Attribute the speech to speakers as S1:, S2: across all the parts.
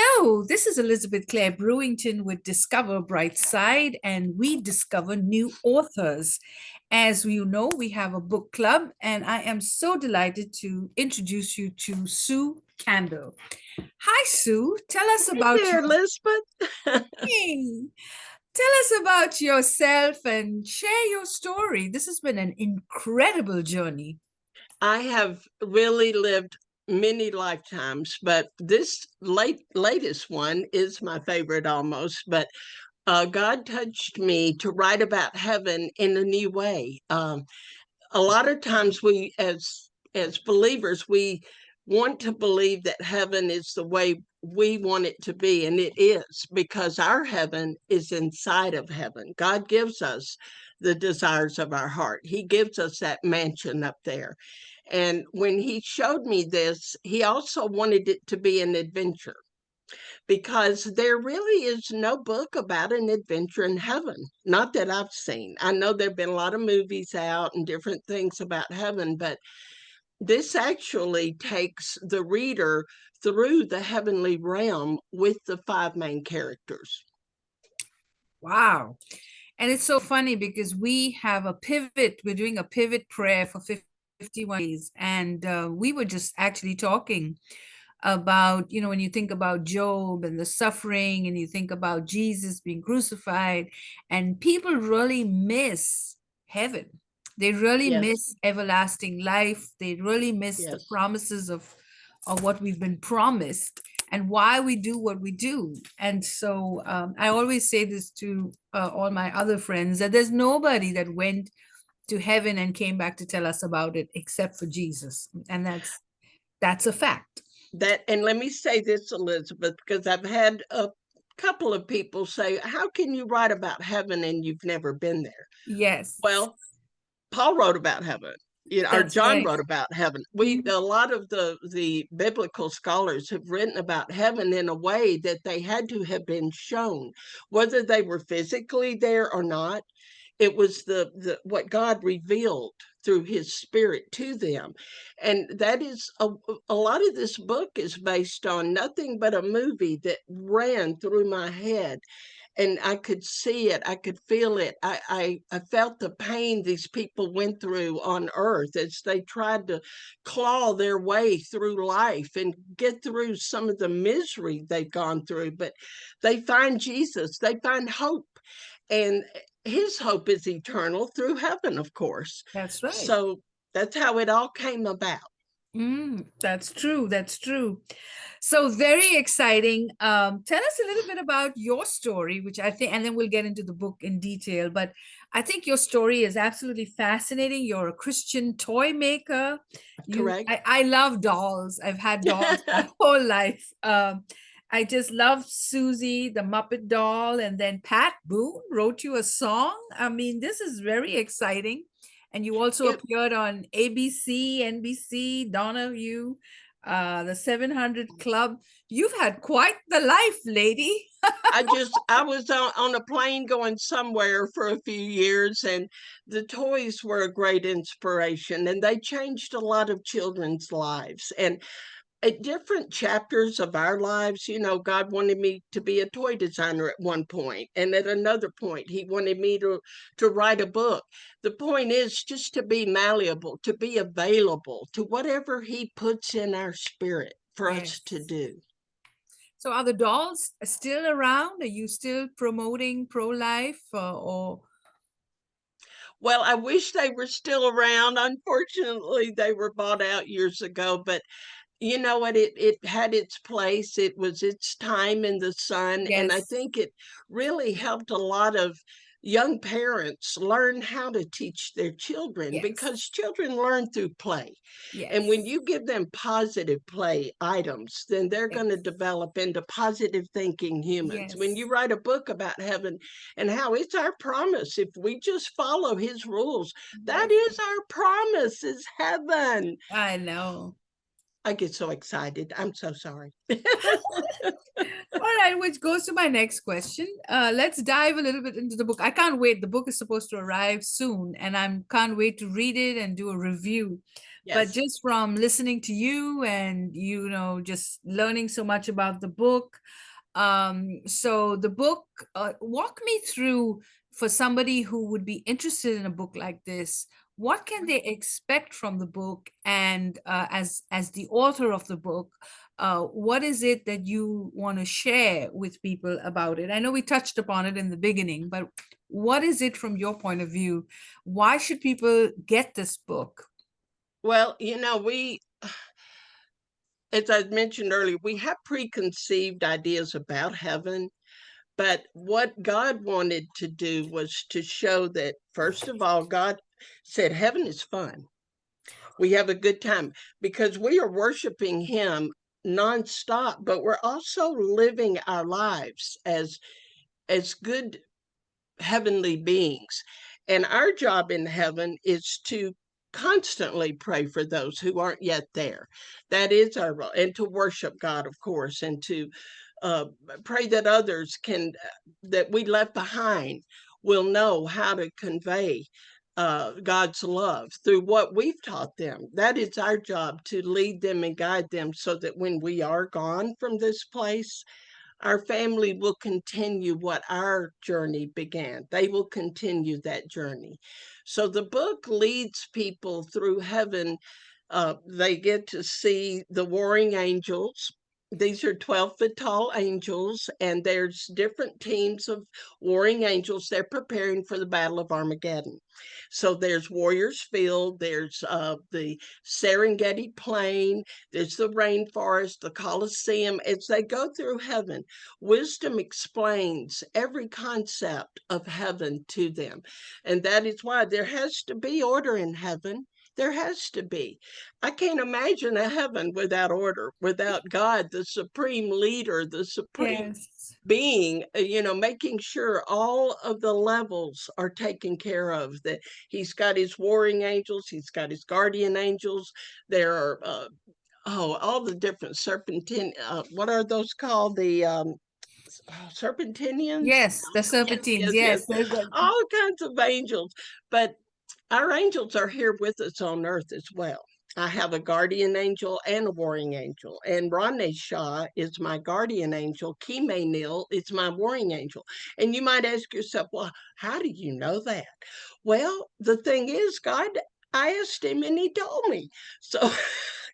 S1: Hello, this is Elizabeth Clare Brewington with Discover Brightside, and we discover new authors. As you know, we have a book club, and I am so delighted to introduce you to Sue Campbell. Hi, Sue. Tell us
S2: Hey
S1: about
S2: there,
S1: your
S2: Elizabeth.
S1: thing. Tell us about yourself and share your story. This has been an incredible journey.
S2: I have really lived many lifetimes, but this latest one is my favorite almost. But God touched me to write about heaven in a new way. A lot of times we, as believers, we want to believe that heaven is the way we want it to be, and it is, because our heaven is inside of heaven. God gives us the desires of our heart. He gives us that mansion up there. And when he showed me this, he also wanted it to be an adventure, because there really is no book about an adventure in heaven, not that I've seen. I know there have been a lot of movies out and different things about heaven, but this actually takes the reader through the heavenly realm with the five main characters.
S1: Wow. And it's so funny because we have a pivot, we're doing a pivot prayer for 51 days. And we were just actually talking about, when you think about Job and the suffering, and you think about Jesus being crucified, and people really miss heaven. They really
S2: Yes,
S1: miss everlasting life. They really miss the
S2: yes.
S1: promises of what we've been promised and why we do what we do. And so I always say this to all my other friends, that there's nobody that went to heaven and came back to tell us about it except for Jesus. And that's a fact.
S2: That, and let me say this, Elizabeth, because I've had a couple of people say, how can you write about heaven and you've never been there?
S1: Yes,
S2: Well, Paul wrote about heaven, or
S1: that's
S2: John
S1: right.
S2: wrote about heaven.
S1: Mhm.
S2: A lot of the biblical scholars have written about heaven in a way that they had to have been shown, whether they were physically there or not. It was the what God revealed through his spirit to them. And that is a lot of this book is based on nothing but a movie that ran through my head, and I could see it, I could feel it. I felt the pain these people went through on earth as they tried to claw their way through life and get through some of the misery they've gone through. But they find Jesus, they find hope, and his hope is eternal through heaven, of course.
S1: That's right.
S2: So that's how it all came about.
S1: That's true. That's true. So very exciting. Tell us a little bit about your story, which I think, and then we'll get into the book in detail. But I think your story is absolutely fascinating. You're a Christian toy maker.
S2: Correct.
S1: I love dolls. I've had dolls my whole life. I just love Susie, the Muppet doll, and then Pat Boone wrote you a song. I mean, this is very exciting. And you also
S2: It
S1: appeared on ABC, NBC, Donahue, the 700 Club. You've had quite the life, lady.
S2: I was on a plane going somewhere for a few years, and the toys were a great inspiration, and they changed a lot of children's lives. And at different chapters of our lives, God wanted me to be a toy designer at one point, and at another point, He wanted me to write a book. The point is just to be malleable, to be available to whatever He puts in our spirit for us
S1: Yes.
S2: to do.
S1: So are the dolls still around? Are you still promoting pro-life or
S2: Well, I wish they were still around. Unfortunately, they were bought out years ago, but you know what? It had its place. It was its time in the sun, and I
S1: yes,
S2: think it really helped a lot of young parents learn how to teach their children,
S1: yes,
S2: because children learn through play. And when
S1: yes,
S2: you give them positive play items, then they're
S1: yes,
S2: going to develop into positive thinking humans. When you
S1: yes.
S2: write a book about heaven and how it's our promise, if we just follow his rules, that
S1: That's
S2: is our promise, is heaven.
S1: I know.
S2: I get so excited. I'm so sorry.
S1: All right, which goes to my next question. Let's dive a little bit into the book. I can't wait. The book is supposed to arrive soon, and I can't wait to read it and do a review. but
S2: Yes.
S1: just from listening to you and, just learning so much about the book. So the book, walk me through, for somebody who would be interested in a book like this, what can they expect from the book? And as the author of the book, what is it that you want to share with people about it? I know we touched upon it in the beginning, but what is it from your point of view? Why should people get this book?
S2: Well, as I mentioned earlier, we have preconceived ideas about heaven, but what God wanted to do was to show that, first of all, God said heaven is fun. We have a good time because we are worshiping Him nonstop, but we're also living our lives as good heavenly beings. And our job in heaven is to constantly pray for those who aren't yet there. That is our role, and to worship God, of course, and to uh, pray that others that we left behind will know how to convey God's love through what we've taught them. That is our job, to lead them and guide them so that when we are gone from this place, our family will continue what our journey began. They will continue that journey. So the book leads people through heaven. They get to see the warring angels. These are 12-foot tall angels, and there's different teams of warring angels. They're preparing for the Battle of Armageddon. So there's Warriors Field, there's the Serengeti Plain, there's the rainforest, the Colosseum. As they go through heaven, wisdom explains every concept of heaven to them. And that is why there has to be order in heaven. There has to be. I can't imagine a heaven without order, without God, the supreme leader, the supreme
S1: Yes.
S2: being, making sure all of the levels are taken care of, that He's got His warring angels, He's got His guardian angels. There are all the different what are those called? The serpentinians.
S1: Yes, the
S2: Yes,
S1: serpentines.
S2: yes, yes.
S1: Yes, there's a,
S2: All kinds of angels. But our angels are here with us on earth as well. I have a guardian angel and a warring angel. And Rane Shah is my guardian angel. Kime Nil is my warring angel. And you might ask yourself, well, how do you know that? Well, the thing is, I asked Him and He told me. So,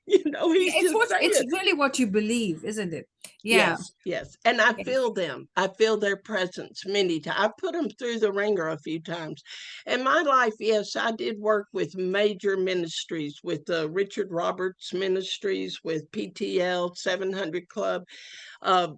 S1: yeah,
S2: He's just
S1: it's
S2: saying.
S1: really what you believe, isn't it? Yeah.
S2: Yes, yes. And I
S1: Yes.
S2: feel them. I feel their presence many times. I put them through the ringer a few times. In my life, yes, I did work with major ministries, with Richard Roberts Ministries, with PTL 700 Club. Uh,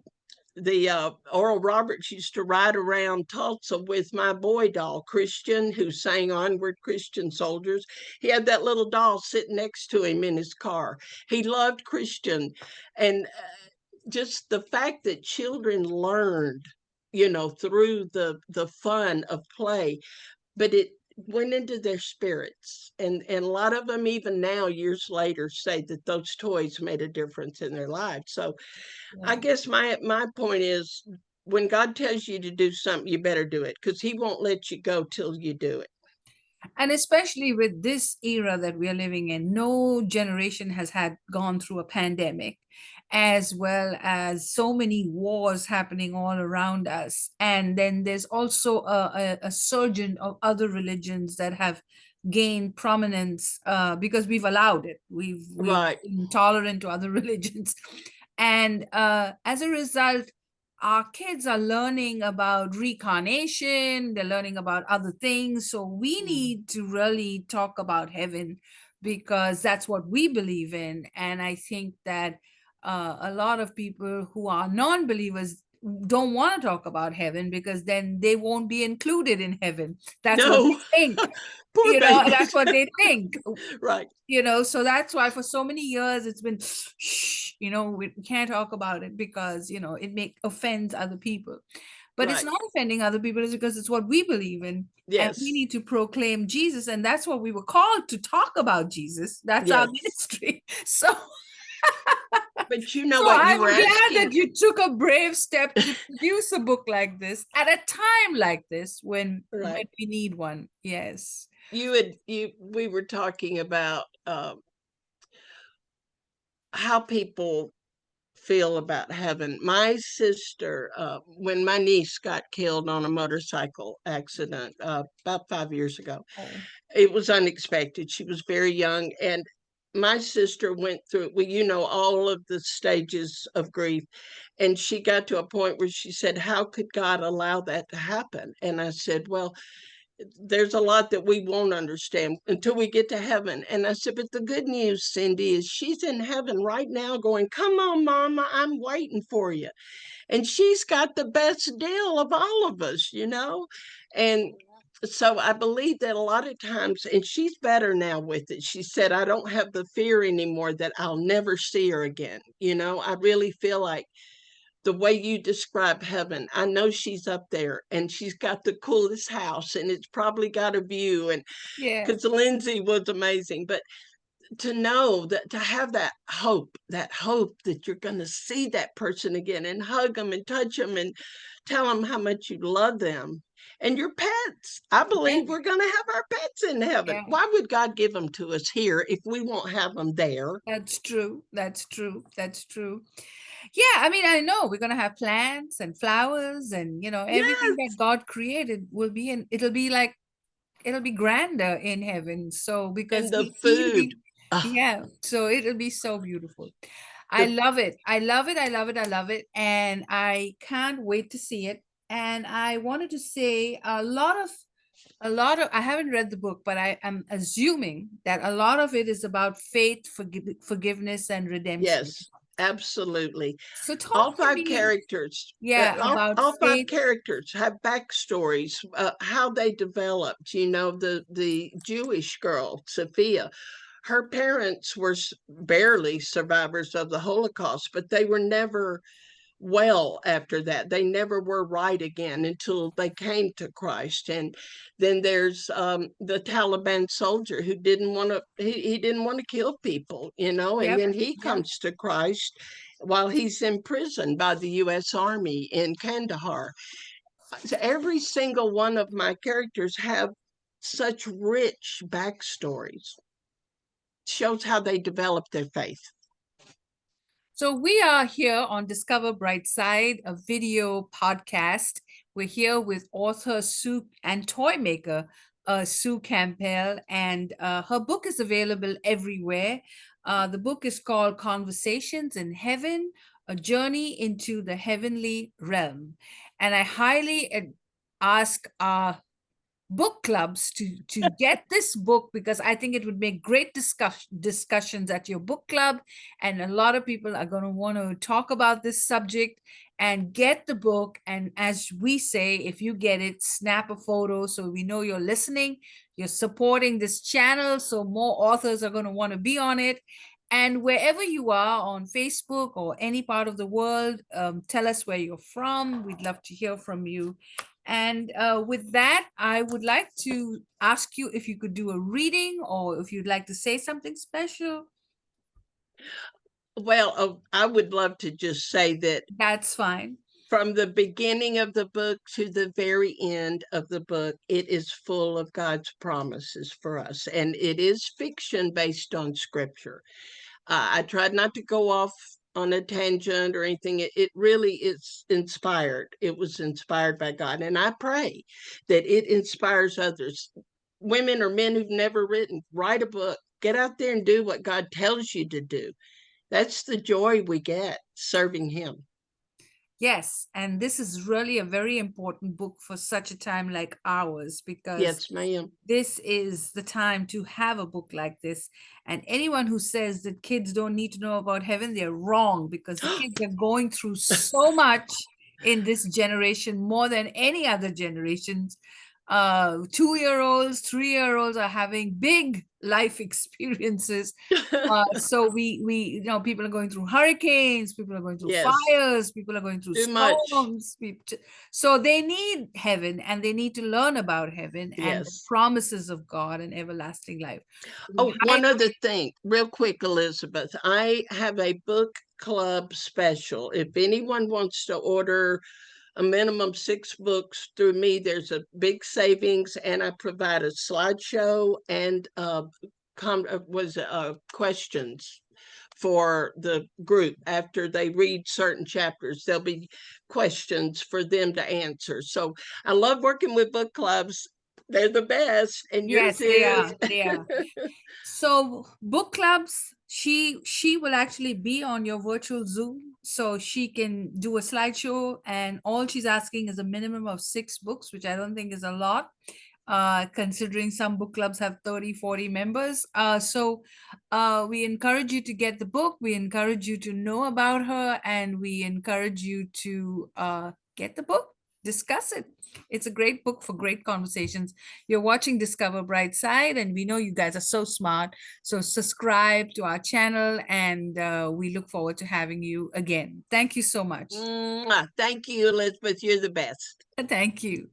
S2: the Oral Roberts used to ride around Tulsa with my boy doll, Christian, who sang Onward Christian Soldiers. He had that little doll sitting next to him in his car. He loved Christian. And just the fact that children learned, through the fun of play, but it went into their spirits, and a lot of them even now, years later, say that those toys made a difference in their lives. So I
S1: Yeah.
S2: guess my point is, when God tells you to do something, you better do it, because He won't let you go till you do it.
S1: And especially with this era that we are living in, no generation has had gone through a pandemic, as well as so many wars happening all around us. And then there's also a surgeon of other religions that have gained prominence, because we've allowed it. We've
S2: Right,
S1: been tolerant to other religions, and as a result, our kids are learning about reincarnation, they're learning about other things. So we need to really talk about heaven, because that's what we believe in. And I think that a lot of people who are non-believers don't want to talk about heaven, because then they won't be included in heaven. That's what they
S2: no.
S1: think.
S2: Poor
S1: That's
S2: babies.
S1: what they think.
S2: Right,
S1: So that's why for so many years it's been shh, we can't talk about it, because it may offends other people. But it's
S2: right.
S1: not offending other people, it's because it's what we believe in, and we
S2: Yes,
S1: need to proclaim Jesus, and that's what we were called to talk about. Jesus, that's our
S2: yes.
S1: ministry. So
S2: But you know
S1: so
S2: what you
S1: I'm
S2: were
S1: glad that
S2: asking?
S1: you took a brave step to produce a book like this at a time like this, when
S2: Right.
S1: we need one. Yes.
S2: We were talking about how people feel about heaven. My sister, when my niece got killed on a motorcycle accident about 5 years ago,
S1: Oh,
S2: it was unexpected. She was very young, and my sister went through, well, all of the stages of grief, and she got to a point where she said, how could God allow that to happen? And I said, well, there's a lot that we won't understand until we get to heaven. And I said, but the good news, Cindy, is she's in heaven right now going, come on, Mama, I'm waiting for you. And she's got the best deal of all of us. And so I believe that a lot of times, and she's better now with it. She said, I don't have the fear anymore that I'll never see her again. I really feel like the way you describe heaven, I know she's up there and she's got the coolest house and it's probably got a view. And
S1: yeah,
S2: because Lindsay was amazing, but to know that, to have that hope that you're going to see that person again and hug them and touch them and tell them how much you love them. And your pets, I
S1: yeah,
S2: believe we're going to have our pets in heaven.
S1: yeah.
S2: Why would God give them to us here if we won't have them there?
S1: That's true. That's true. That's true. Yeah, I mean, I know we're gonna have plants and flowers and everything that
S2: Yes.
S1: God created will be in. It'll be grander in heaven. So because
S2: And the
S1: he'll
S2: food.
S1: be,
S2: Oh,
S1: yeah. So it'll be so beautiful. I
S2: the
S1: love it. I love it. I love it. I love it. And I can't wait to see it. And I wanted to say a lot of I haven't read the book, but I am assuming that a lot of it is about faith, forgiveness, and redemption.
S2: Yes, absolutely.
S1: So
S2: All
S1: talk to
S2: five
S1: me,
S2: characters,
S1: yeah, about
S2: all five
S1: faith.
S2: characters have backstories, how they developed. The Jewish girl, Sophia, her parents were barely survivors of the Holocaust, but they were never well after that. They never were right again until they came to Christ. And then there's the Taliban soldier who didn't want to, he didn't want to kill people, and
S1: Yep,
S2: then he
S1: yep.
S2: comes to Christ while he's imprisoned by the U.S. Army in Kandahar. So every single one of my characters have such rich backstories. Shows how they developed their faith.
S1: So we are here on Discover Brightside, a video podcast. We're here with author Sue and toy maker Sue Campbell, and her book is available everywhere. The book is called Conversations in Heaven: A Journey into the Heavenly Realm. And I highly ask our book clubs to get this book, because I think it would make great discussions at your book club, and a lot of people are going to want to talk about this subject and get the book. And as we say, if you get it, snap a photo so we know you're listening, you're supporting this channel, so more authors are going to want to be on it. And wherever you are on Facebook or any part of the world, tell us where you're from. We'd love to hear from you. And with that, I would like to ask you if you could do a reading, or if you'd like to say something special.
S2: Well, I would love to just say that
S1: That's fine.
S2: from the beginning of the book to the very end of the book, it is full of God's promises for us. And it is fiction based on scripture. I tried not to go off on a tangent or anything. It really is inspired. It was inspired by God. And I pray that it inspires others, women or men who've never written. Write a book, get out there and do what God tells you to do. That's the joy we get serving Him.
S1: Yes, and this is really a very important book for such a time like ours, because
S2: Yes, ma'am.
S1: this is the time to have a book like this. And anyone who says that kids don't need to know about heaven, they're wrong, because the kids are going through so much in this generation, more than any other generations. 2-year-olds, 3-year-olds are having big life experiences. So people are going through hurricanes, people are going through
S2: Yes,
S1: fires, people are going through
S2: too much.
S1: storms. So they need heaven, and they need to learn about heaven and the
S2: Yes.
S1: promises of God and everlasting life. We
S2: Oh, one
S1: highly,
S2: other thing, real quick, Elizabeth. I have a book club special. If anyone wants to order a minimum 6 books through me, there's a big savings, and I provide a slideshow and questions for the group after they read certain chapters. There'll be questions for them to answer. So I love working with book clubs. They're the best, and yours
S1: Yes, they
S2: is.
S1: are. They are. So book clubs, she will actually be on your virtual Zoom, so she can do a slideshow, and all she's asking is a minimum of 6 books, which I don't think is a lot, considering some book clubs have 30, 40 members. So we encourage you to get the book. We encourage you to know about her, and we encourage you to get the book, discuss it. It's a great book for great conversations. You're watching Discover Brightside, and we know you guys are so smart. So subscribe to our channel, and we look forward to having you again. Thank you so much.
S2: Thank you, Elizabeth. You're the best.
S1: Thank you.